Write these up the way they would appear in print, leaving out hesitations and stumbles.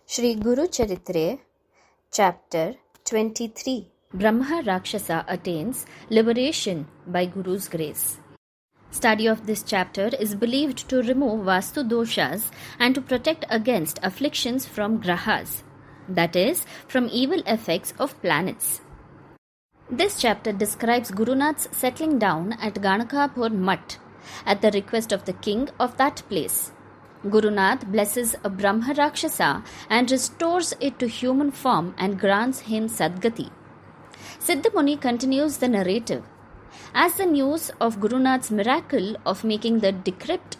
Shri Guru Charitre, Chapter 23. Bramha Rakshasa attains liberation by Guru's grace. Study of this chapter is believed to remove Vastu doshas and to protect against afflictions from grahas, that is, from evil effects of planets. This chapter describes Gurunath's settling down at Ganakapur Mutt at the request of the king of that place. Gurunath blesses a Bramha Rakshasa and restores it to human form and grants him Sadgati. Siddhamuni continues the narrative. As the news of Gurunath's miracle of making the decrepit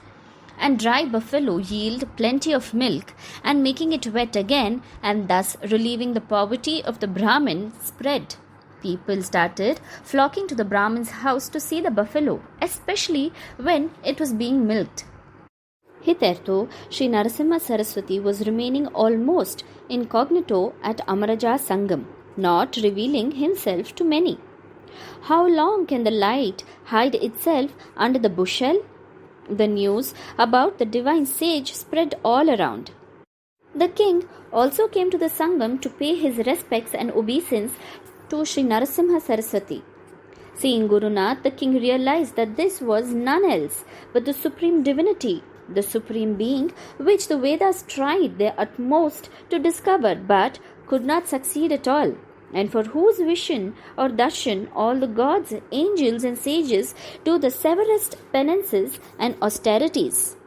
and dry buffalo yield plenty of milk and making it wet again and thus relieving the poverty of the Brahmin spread, people started flocking to the Brahmin's house to see the buffalo, especially when it was being milked. Hitherto, Sri Narasimha Saraswati was remaining almost incognito at Amaraja Sangam, not revealing himself to many. How long can the light hide itself under the bushel? The news about the divine sage spread all around. The king also came to the Sangam to pay his respects and obeisance to Sri Narasimha Saraswati. Seeing Gurunath, the king realized that this was none else but the supreme divinity, the supreme being which the Vedas tried their utmost to discover but could not succeed at all, and for whose vision or darshan all the gods, angels and sages do the severest penances and austerities.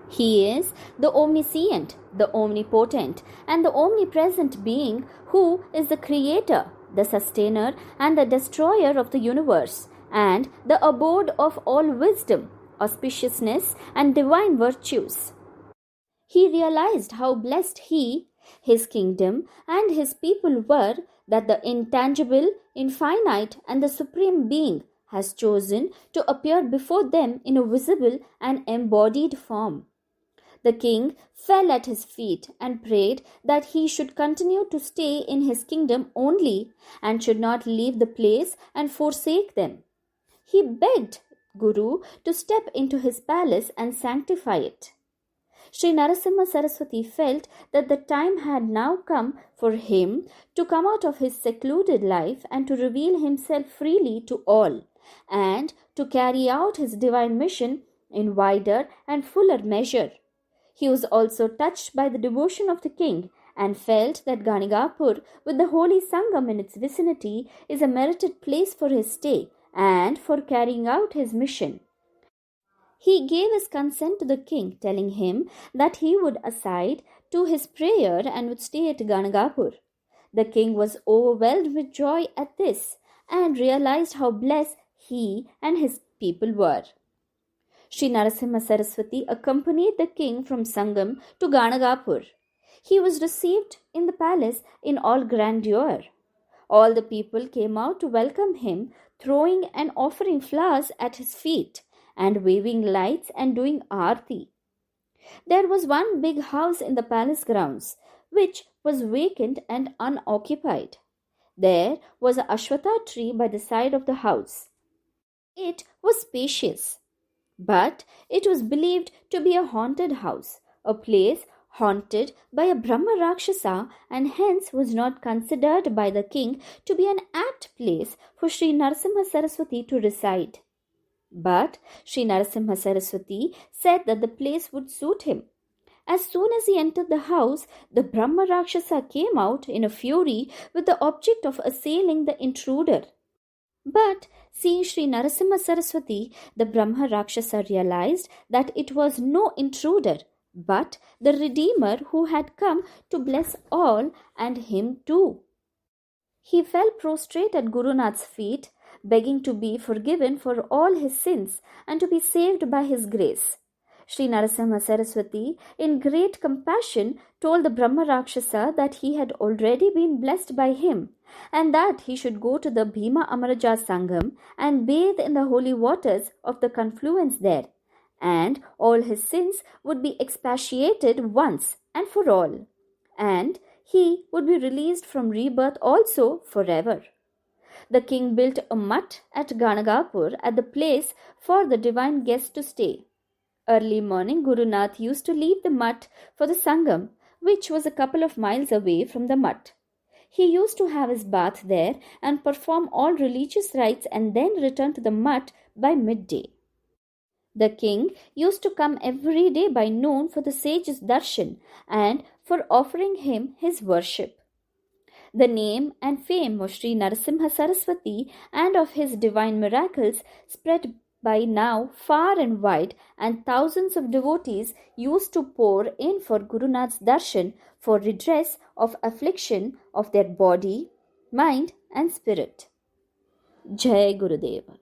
He is the omniscient, the omnipotent and the omnipresent being who is the creator, the sustainer and the destroyer of the universe, and the abode of all wisdom, auspiciousness and divine virtues. He realized how blessed he, his kingdom and his people were that the intangible, infinite and the supreme being has chosen to appear before them in a visible and embodied form. The king fell at his feet and prayed that he should continue to stay in his kingdom only and should not leave the place and forsake them. He begged Guru to step into his palace and sanctify it. Sri Narasimha Saraswati felt that the time had now come for him to come out of his secluded life and to reveal himself freely to all, and to carry out his divine mission in wider and fuller measure. He was also touched by the devotion of the king and felt that Ganigapur, with the holy Sangam in its vicinity, is a merited place for his stay and for carrying out his mission. He gave his consent to the king, telling him that he would accede to his prayer and would stay at Ganagapur. The king was overwhelmed with joy at this and realized how blessed he and his people were. Sri Narasimha Saraswati accompanied the king from Sangam to Ganagapur. He was received in the palace in all grandeur. All the people came out to welcome him, throwing and offering flowers at his feet and waving lights and doing aarti. There was one big house in the palace grounds, which was vacant and unoccupied. There was an ashwatha tree by the side of the house. It was spacious, but it was believed to be a haunted house, a place haunted by a Brahma Rakshasa, and hence was not considered by the king to be an apt place for Sri Narasimha Saraswati to reside. But Sri Narasimha Saraswati said that the place would suit him. As soon as he entered the house, the Brahma Rakshasa came out in a fury with the object of assailing the intruder. But seeing Sri Narasimha Saraswati, the Brahma Rakshasa realized that it was no intruder, but the Redeemer who had come to bless all and him too. He fell prostrate at Gurunath's feet, begging to be forgiven for all his sins and to be saved by his grace. Sri Narasimha Saraswati, in great compassion, told the Brahma Rakshasa that he had already been blessed by him and that he should go to the Bhima Amaraja Sangam and bathe in the holy waters of the confluence there, and all his sins would be expiated once and for all, and he would be released from rebirth also forever. The king built a mutt at Ganagapur at the place for the divine guest to stay. Early morning, Gurunath used to leave the mutt for the Sangam, which was a couple of miles away from the mutt. He used to have his bath there and perform all religious rites and then return to the mutt by midday. The king used to come every day by noon for the sage's darshan and for offering him his worship. The name and fame of Sri Narasimha Saraswati and of his divine miracles spread by now far and wide, and thousands of devotees used to pour in for Guru Nath's darshan for redress of affliction of their body, mind and spirit. Jai Gurudeva.